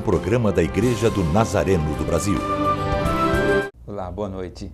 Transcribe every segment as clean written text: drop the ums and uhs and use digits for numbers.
programa da Igreja do Nazareno do Brasil. Olá, boa noite.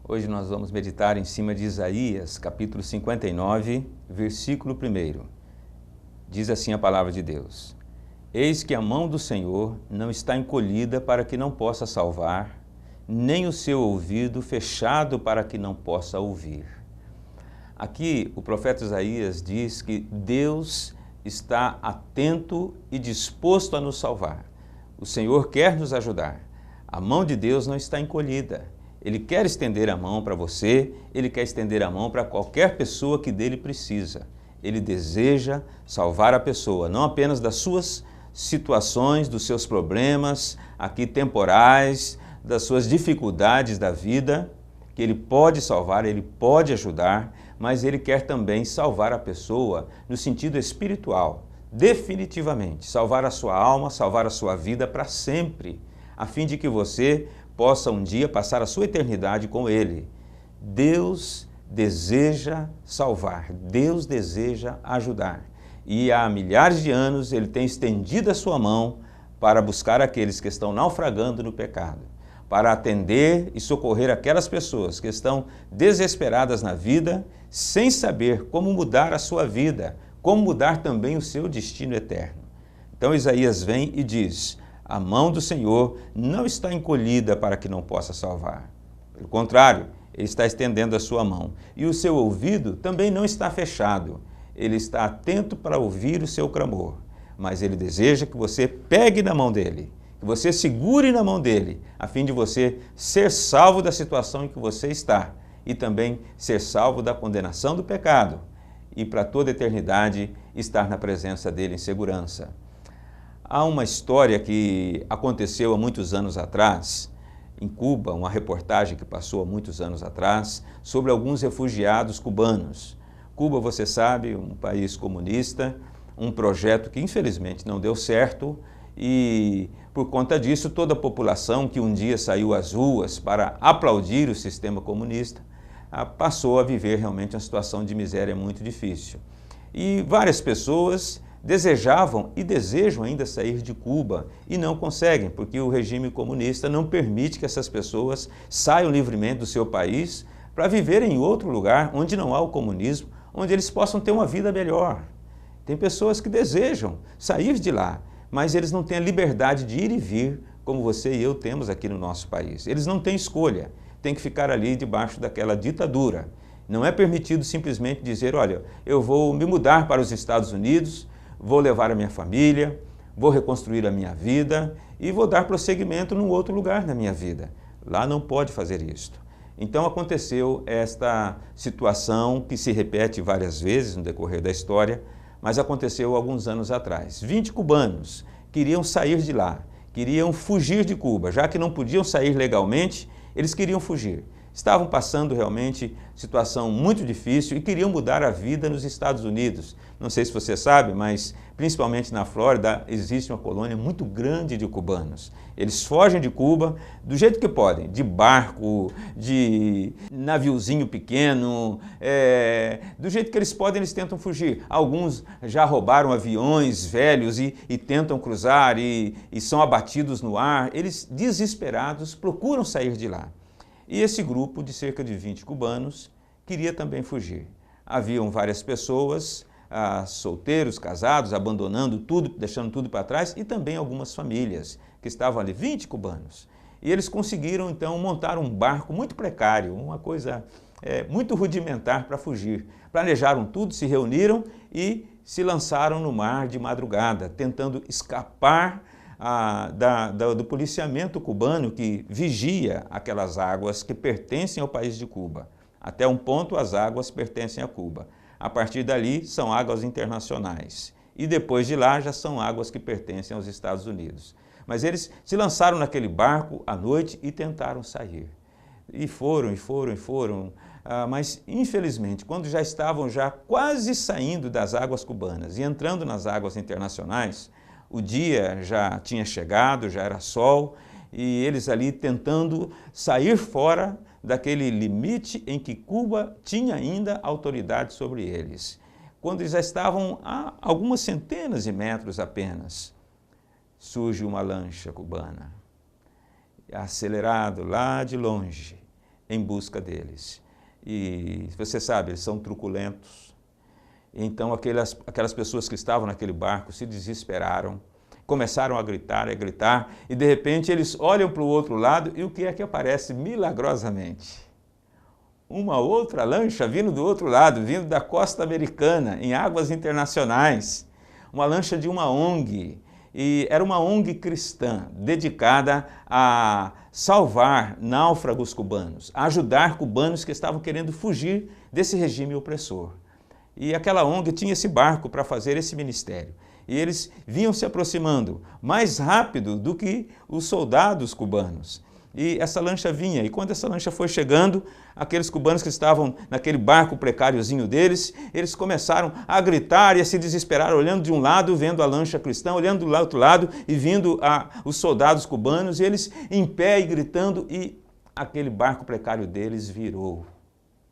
Hoje nós vamos meditar em cima de Isaías, capítulo 59, versículo 1. Diz assim a palavra de Deus: Eis que a mão do Senhor não está encolhida para que não possa salvar, nem o seu ouvido fechado para que não possa ouvir. Aqui o profeta Isaías diz que Deus está atento e disposto a nos salvar. O Senhor quer nos ajudar. A mão de Deus não está encolhida. Ele quer estender a mão para você, Ele quer estender a mão para qualquer pessoa que dele precisa. Ele deseja salvar a pessoa, não apenas das suas situações, dos seus problemas aqui temporais, das suas dificuldades da vida, que Ele pode salvar, Ele pode ajudar, mas Ele quer também salvar a pessoa no sentido espiritual, definitivamente, salvar a sua alma, salvar a sua vida para sempre, a fim de que você possa um dia passar a sua eternidade com Ele. Deus deseja salvar, Deus deseja ajudar. E há milhares de anos Ele tem estendido a sua mão para buscar aqueles que estão naufragando no pecado, para atender e socorrer aquelas pessoas que estão desesperadas na vida, sem saber como mudar a sua vida, como mudar também o seu destino eterno. Então Isaías vem e diz: a mão do Senhor não está encolhida para que não possa salvar. Pelo contrário, Ele está estendendo a sua mão. E o seu ouvido também não está fechado. Ele está atento para ouvir o seu clamor. Mas Ele deseja que você pegue na mão dEle, que você segure na mão dEle, a fim de você ser salvo da situação em que você está e também ser salvo da condenação do pecado e para toda a eternidade estar na presença dEle em segurança. Há uma história que aconteceu há muitos anos atrás, em Cuba, uma reportagem que passou há muitos anos atrás, sobre alguns refugiados cubanos. Cuba, você sabe, um país comunista, um projeto que infelizmente não deu certo e por conta disso toda a população que um dia saiu às ruas para aplaudir o sistema comunista passou a viver realmente uma situação de miséria muito difícil. E várias pessoas desejavam e desejam ainda sair de Cuba e não conseguem, porque o regime comunista não permite que essas pessoas saiam livremente do seu país para viver em outro lugar onde não há o comunismo, onde eles possam ter uma vida melhor. Tem pessoas que desejam sair de lá, mas eles não têm a liberdade de ir e vir como você e eu temos aqui no nosso país. Eles não têm escolha, têm que ficar ali debaixo daquela ditadura. Não é permitido simplesmente dizer: olha, eu vou me mudar para os Estados Unidos, vou levar a minha família, vou reconstruir a minha vida e vou dar prosseguimento num outro lugar na minha vida. Lá não pode fazer isto. Então aconteceu esta situação que se repete várias vezes no decorrer da história, mas aconteceu alguns anos atrás. 20 cubanos queriam sair de lá, queriam fugir de Cuba, já que não podiam sair legalmente, eles queriam fugir. Estavam passando realmente situação muito difícil e queriam mudar a vida nos Estados Unidos. Não sei se você sabe, mas principalmente na Flórida existe uma colônia muito grande de cubanos. Eles fogem de Cuba do jeito que podem, de barco, de naviozinho pequeno, do jeito que eles podem eles tentam fugir. Alguns já roubaram aviões velhos e tentam cruzar e são abatidos no ar. Eles, desesperados, procuram sair de lá. E esse grupo de cerca de 20 cubanos queria também fugir. Haviam várias pessoas, solteiros, casados, abandonando tudo, deixando tudo para trás, e também algumas famílias que estavam ali, 20 cubanos. E eles conseguiram então montar um barco muito precário, uma coisa muito rudimentar para fugir. Planejaram tudo, se reuniram e se lançaram no mar de madrugada, tentando escapar do policiamento cubano que vigia aquelas águas que pertencem ao país de Cuba. Até um ponto as águas pertencem a Cuba. A partir dali são águas internacionais. E depois de lá já são águas que pertencem aos Estados Unidos. Mas eles se lançaram naquele barco à noite e tentaram sair. E foram, mas infelizmente, quando já estavam quase saindo das águas cubanas e entrando nas águas internacionais, o dia já tinha chegado, já era sol, e eles ali tentando sair fora daquele limite em que Cuba tinha ainda autoridade sobre eles. Quando eles já estavam a algumas centenas de metros apenas, surge uma lancha cubana, acelerado lá de longe, em busca deles. E você sabe, eles são truculentos. Então aquelas pessoas que estavam naquele barco se desesperaram, começaram a gritar, e de repente eles olham para o outro lado e o que é que aparece milagrosamente? Uma outra lancha vindo do outro lado, vindo da costa americana, em águas internacionais. Uma lancha de uma ONG, e era uma ONG cristã, dedicada a salvar náufragos cubanos, a ajudar cubanos que estavam querendo fugir desse regime opressor. E aquela ONG tinha esse barco para fazer esse ministério. E eles vinham se aproximando mais rápido do que os soldados cubanos. E essa lancha vinha, e quando essa lancha foi chegando, aqueles cubanos que estavam naquele barco precáriozinho deles, eles começaram a gritar e a se desesperar, olhando de um lado, vendo a lancha cristã, olhando do outro lado e vindo os soldados cubanos, e eles em pé e gritando, e aquele barco precário deles virou.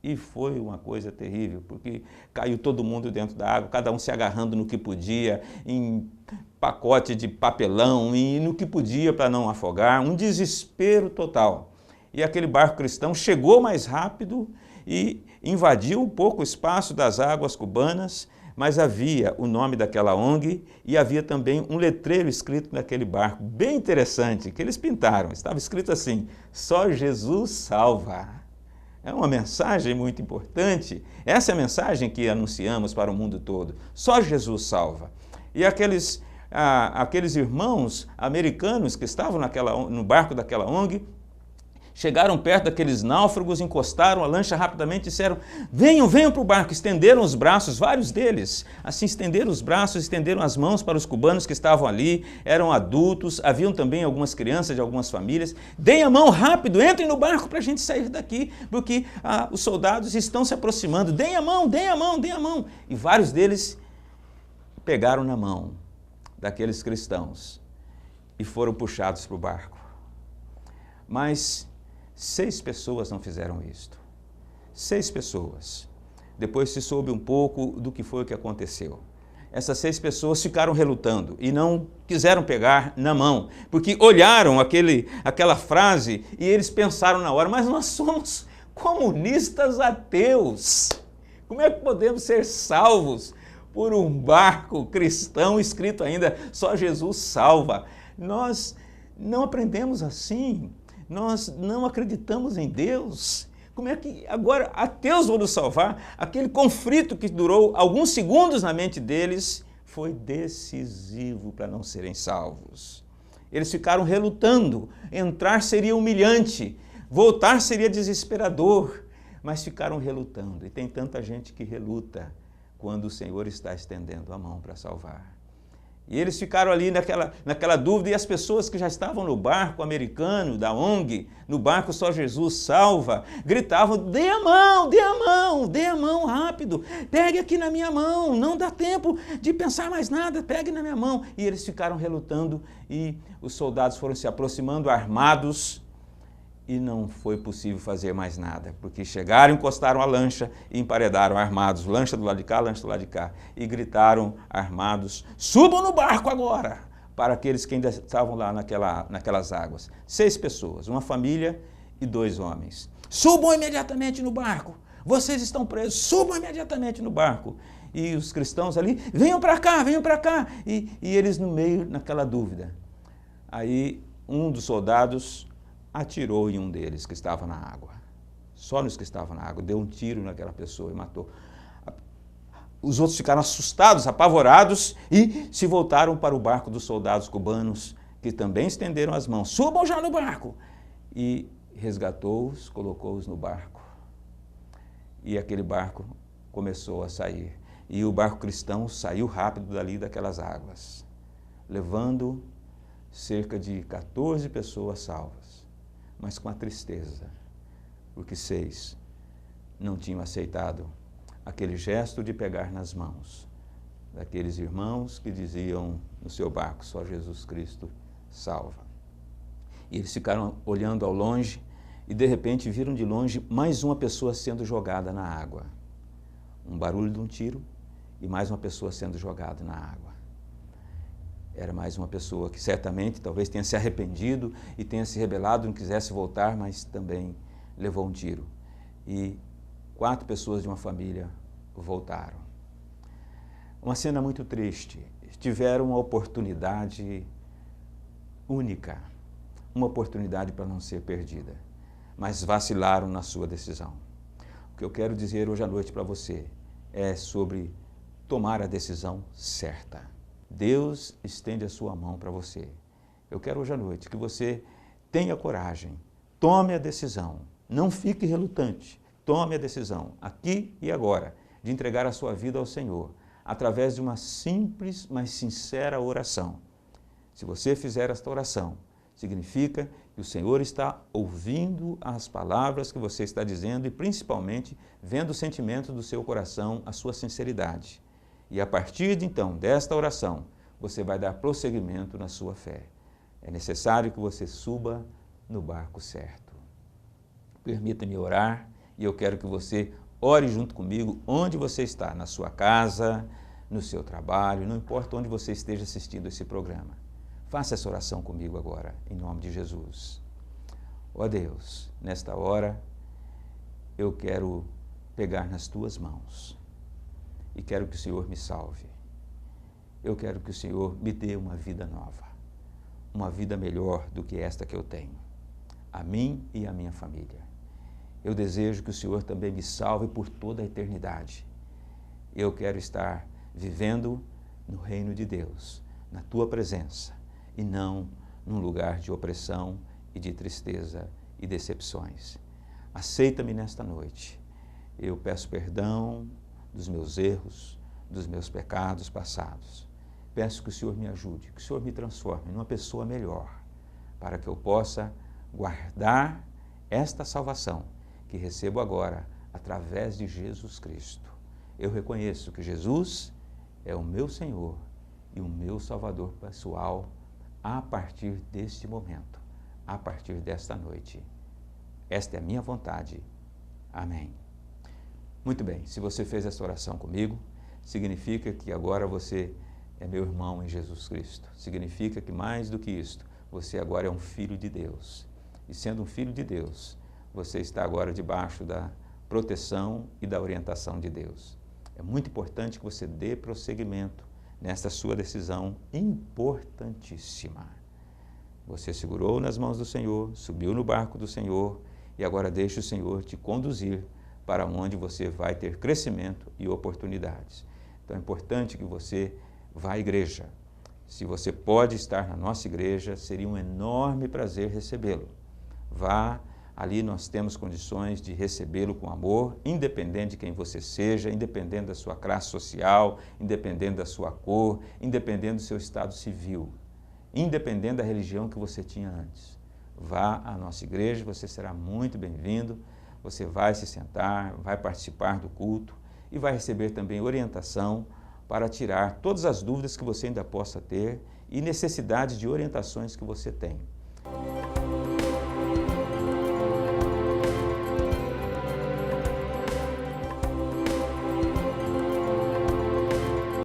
E foi uma coisa terrível, porque caiu todo mundo dentro da água, cada um se agarrando no que podia, em pacote de papelão e no que podia para não afogar, um desespero total. E aquele barco cristão chegou mais rápido e invadiu um pouco o espaço das águas cubanas, mas havia o nome daquela ONG e havia também um letreiro escrito naquele barco, bem interessante, que eles pintaram. Estava escrito assim: só Jesus salva. É uma mensagem muito importante. Essa é a mensagem que anunciamos para o mundo todo. Só Jesus salva. E aqueles irmãos americanos que estavam no barco daquela ONG, chegaram perto daqueles náufragos, encostaram a lancha rapidamente e disseram: venham, venham para o barco. Estenderam os braços, vários deles, assim estenderam os braços, estenderam as mãos para os cubanos que estavam ali, eram adultos, haviam também algumas crianças de algumas famílias. Deem a mão rápido, entrem no barco para a gente sair daqui, porque os soldados estão se aproximando. Deem a mão, deem a mão, deem a mão. E vários deles pegaram na mão daqueles cristãos e foram puxados para o barco. Mas 6 pessoas não fizeram isto. 6 pessoas. Depois se soube um pouco do que foi o que aconteceu. Essas 6 pessoas ficaram relutando e não quiseram pegar na mão, porque olharam aquela frase e eles pensaram na hora: mas nós somos comunistas ateus. Como é que podemos ser salvos por um barco cristão escrito ainda só Jesus salva? Nós não aprendemos assim. Nós não acreditamos em Deus. Como é que agora ateus vão nos salvar? Aquele conflito que durou alguns segundos na mente deles foi decisivo para não serem salvos. Eles ficaram relutando. Entrar seria humilhante, voltar seria desesperador, mas ficaram relutando. E tem tanta gente que reluta quando o Senhor está estendendo a mão para salvar. E eles ficaram ali naquela dúvida, e as pessoas que já estavam no barco americano, da ONG, no barco Só Jesus Salva, gritavam: dê a mão, dê a mão, dê a mão rápido, pegue aqui na minha mão, não dá tempo de pensar mais nada, pegue na minha mão. E eles ficaram relutando e os soldados foram se aproximando armados e não foi possível fazer mais nada, porque chegaram, encostaram a lancha e emparedaram armados, lancha do lado de cá, lancha do lado de cá, e gritaram armados: subam no barco agora, para aqueles que ainda estavam lá naquelas águas. 6 pessoas, uma família e 2 homens. Subam imediatamente no barco, vocês estão presos, subam imediatamente no barco. E os cristãos ali: venham para cá, venham para cá. E eles no meio, naquela dúvida. Aí um dos soldados atirou em um deles que estava na água, só nos que estavam na água, deu um tiro naquela pessoa e matou. Os outros ficaram assustados, apavorados e se voltaram para o barco dos soldados cubanos, que também estenderam as mãos: subam já no barco! E resgatou-os, colocou-os no barco. E aquele barco começou a sair. E o barco cristão saiu rápido dali daquelas águas, levando cerca de 14 pessoas salvas. Mas com a tristeza, porque 6 não tinham aceitado aquele gesto de pegar nas mãos daqueles irmãos que diziam no seu barco: só Jesus Cristo salva. E eles ficaram olhando ao longe e de repente viram de longe mais uma pessoa sendo jogada na água. Um barulho de um tiro e mais uma pessoa sendo jogada na água. Era mais uma pessoa que certamente talvez tenha se arrependido e tenha se rebelado, não quisesse voltar, mas também levou um tiro. E 4 pessoas de uma família voltaram. Uma cena muito triste. Tiveram uma oportunidade única, uma oportunidade para não ser perdida, mas vacilaram na sua decisão. O que eu quero dizer hoje à noite para você é sobre tomar a decisão certa. Deus estende a sua mão para você. Eu quero hoje à noite que você tenha coragem, tome a decisão, não fique relutante, tome a decisão, aqui e agora, de entregar a sua vida ao Senhor, através de uma simples, mas sincera oração. Se você fizer esta oração, significa que o Senhor está ouvindo as palavras que você está dizendo e principalmente vendo o sentimento do seu coração, a sua sinceridade. E a partir de então, desta oração, você vai dar prosseguimento na sua fé. É necessário que você suba no barco certo. Permita-me orar e eu quero que você ore junto comigo onde você está, na sua casa, no seu trabalho, não importa onde você esteja assistindo esse programa. Faça essa oração comigo agora, em nome de Jesus. Ó Deus, nesta hora, eu quero pegar nas tuas mãos e quero que o Senhor me salve. Eu quero que o Senhor me dê uma vida nova, uma vida melhor do que esta que eu tenho, a mim e a minha família. Eu desejo que o Senhor também me salve por toda a eternidade. Eu quero estar vivendo no reino de Deus, na tua presença, e não num lugar de opressão e de tristeza e decepções. Aceita-me nesta noite. Eu peço perdão dos meus erros, dos meus pecados passados. Peço que o Senhor me ajude, que o Senhor me transforme numa pessoa melhor, para que eu possa guardar esta salvação que recebo agora através de Jesus Cristo. Eu reconheço que Jesus é o meu Senhor e o meu Salvador pessoal a partir deste momento, a partir desta noite. Esta é a minha vontade. Amém. Muito bem, se você fez essa oração comigo, significa que agora você é meu irmão em Jesus Cristo. Significa que mais do que isto, você agora é um filho de Deus. E sendo um filho de Deus, você está agora debaixo da proteção e da orientação de Deus. É muito importante que você dê prosseguimento nesta sua decisão importantíssima. Você segurou nas mãos do Senhor, subiu no barco do Senhor e agora deixa o Senhor te conduzir para onde você vai ter crescimento e oportunidades. Então é importante que você vá à igreja. Se você pode estar na nossa igreja, seria um enorme prazer recebê-lo. Vá, ali nós temos condições de recebê-lo com amor, independente de quem você seja, independente da sua classe social, independente da sua cor, independente do seu estado civil, independente da religião que você tinha antes. Vá à nossa igreja, você será muito bem-vindo, você vai se sentar, vai participar do culto e vai receber também orientação para tirar todas as dúvidas que você ainda possa ter e necessidades de orientações que você tem.